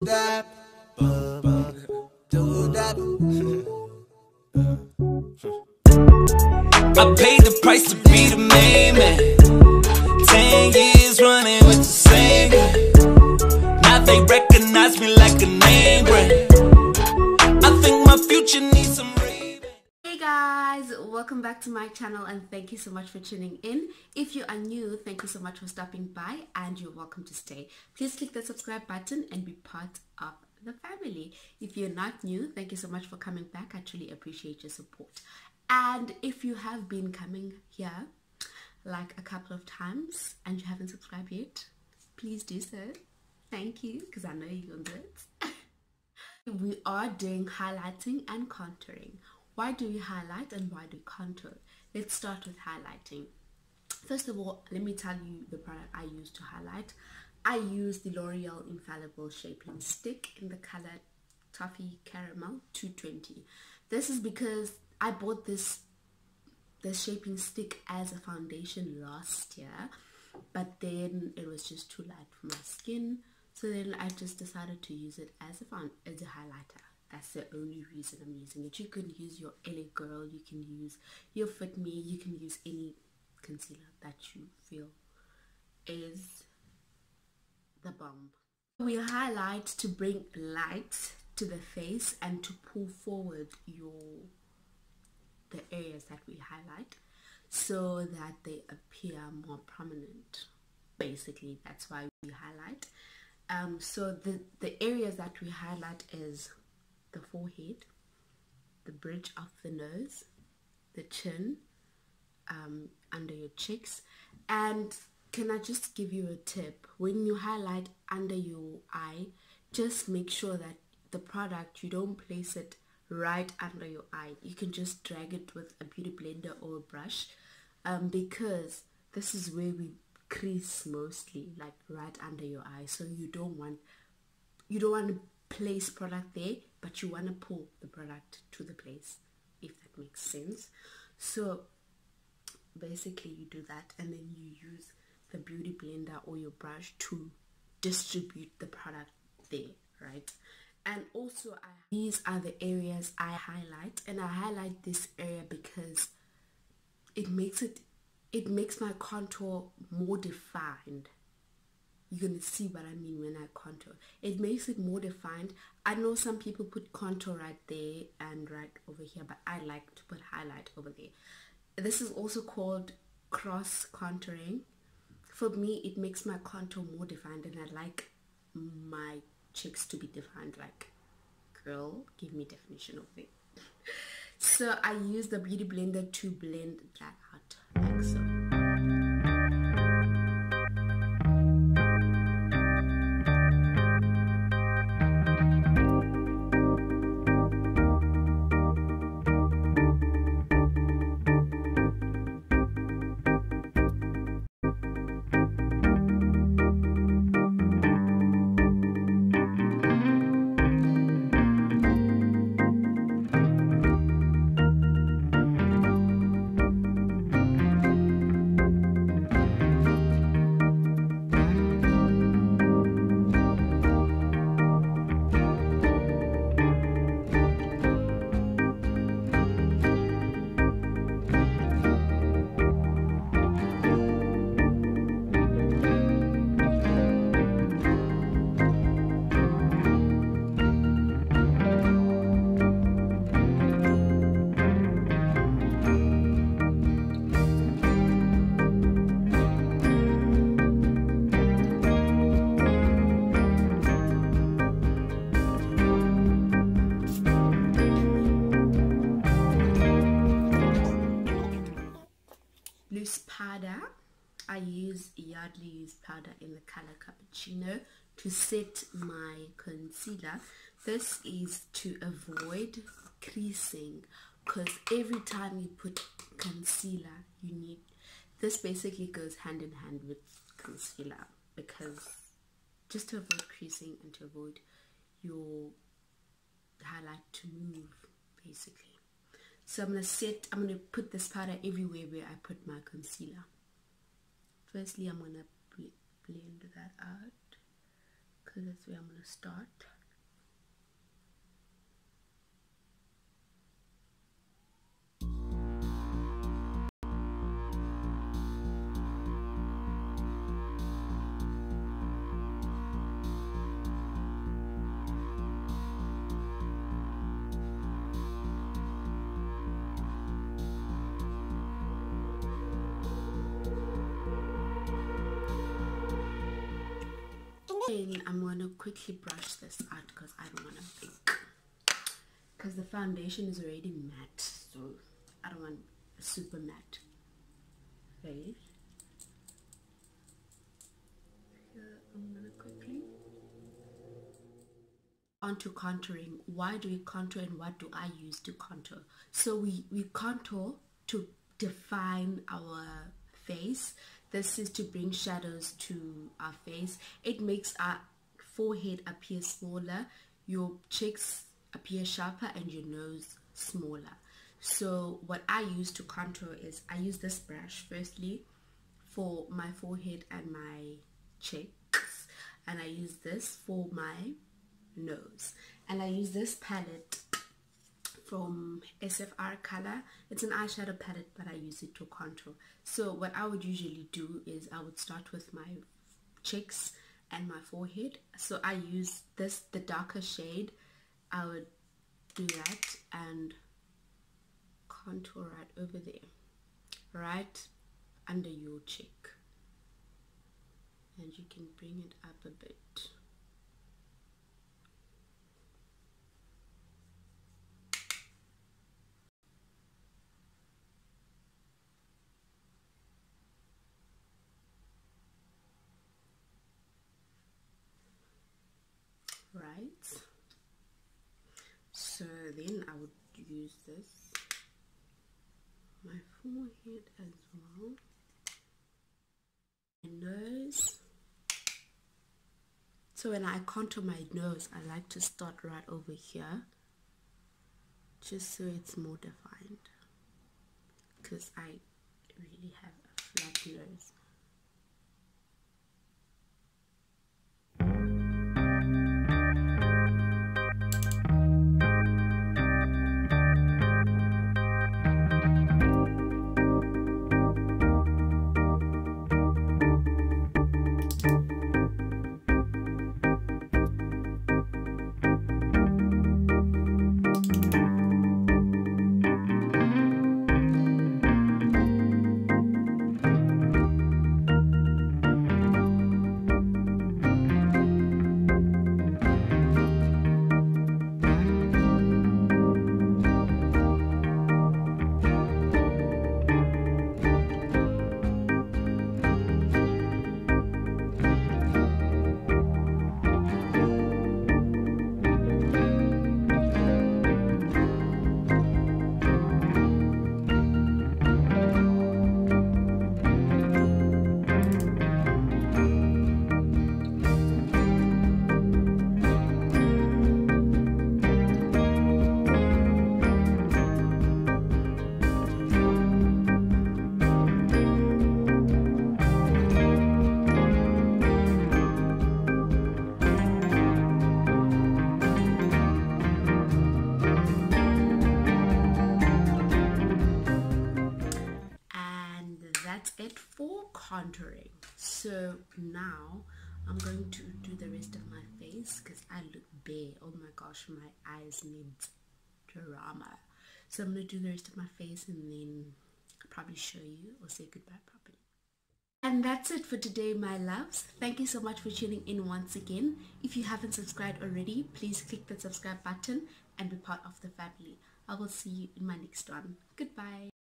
that, do that. I paid the price to be the main man. 10 years running with the same guy. Now they recognize me like a name brand. I think my future needs some rain. Hey guys, welcome back to my channel and thank you so much for tuning in. If you are new, thank you so much for stopping by and you're welcome to stay. Please click the subscribe button and be part of the family. If you're not new, thank you so much for coming back. I truly appreciate your support. And if you have been coming here like a couple of times and you haven't subscribed yet, please do so. Thank you, because I know you're gonna do it. We are doing highlighting and contouring. Why do we highlight and why do we contour? Let's start with highlighting. First of all, let me tell you the product I use to highlight. I use the L'Oreal Infallible Shaping Stick in the color Toffee Caramel 220. This is because I bought this shaping stick as a foundation last year, but then it was just too light for my skin, so then I just decided to use it as a highlighter. That's the only reason I'm using it. You can use your LA Girl, you can use your Fit Me, you can use any concealer that you feel is the bomb. We highlight to bring light to the face and to pull forward the areas that we highlight so that they appear more prominent. Basically, that's why we highlight. So the areas that we highlight is the forehead, the bridge of the nose, the chin, under your cheeks. And can I just give you a tip? When you highlight under your eye, just make sure that the product, you don't place it right under your eye. You can just drag it with a beauty blender or a brush, because this is where we crease mostly, like right under your eye. So you don't want to place product there, but you want to pull the product to the place, if that makes sense. So basically you do that and then you use the beauty blender or your brush to distribute the product there, right? And also these are the areas I highlight, and I highlight this area because it makes my contour more defined. You're gonna see what I mean when I contour. It makes it more defined. I know some people put contour right there and right over here, but I like to put highlight over there. This is also called cross contouring. For me, it makes my contour more defined, and I like my cheeks to be defined. Like, girl, give me definition of it. So I use the beauty blender to blend that out, like so. Loose powder. I use Yardley loose powder in the color Cappuccino to set my concealer. This is to avoid creasing, because every time you put concealer, you need this. Basically goes hand in hand with concealer, because just to avoid creasing and to avoid your highlight to move, basically. So I'm going to put this powder everywhere where I put my concealer. Firstly, I'm going to blend that out, because that's where I'm going to start. Then I'm going to quickly brush this out because I don't want to bake. Because the foundation is already matte, so I don't want a super matte. Right? Here I'm going to quickly. Onto contouring. Why do we contour and what do I use to contour? So we contour to define our face. This is to bring shadows to our face. It makes our forehead appear smaller, your cheeks appear sharper, and your nose smaller. So what I use to contour is I use this brush firstly for my forehead and my cheeks, and I use this for my nose, and I use this palette from SFR Color. It's an eyeshadow palette, but I use it to contour. So what I would usually do is I would start with my cheeks and my forehead. So I use this, the darker shade. I would do that and contour right over there, right under your cheek, and you can bring it up a bit. Right, so then I would use this, my forehead as well, my nose. So when I contour my nose, I like to start right over here, just so it's more defined, because I really have a flat nose. That's it for contouring. So now I'm going to do the rest of my face because I look bare. Oh my gosh, my eyes need drama. So I'm going to do the rest of my face and then I'll probably show you or say goodbye properly. And that's it for today, my loves. Thank you so much for tuning in once again. If you haven't subscribed already, please click the subscribe button and be part of the family. I will see you in my next one. Goodbye.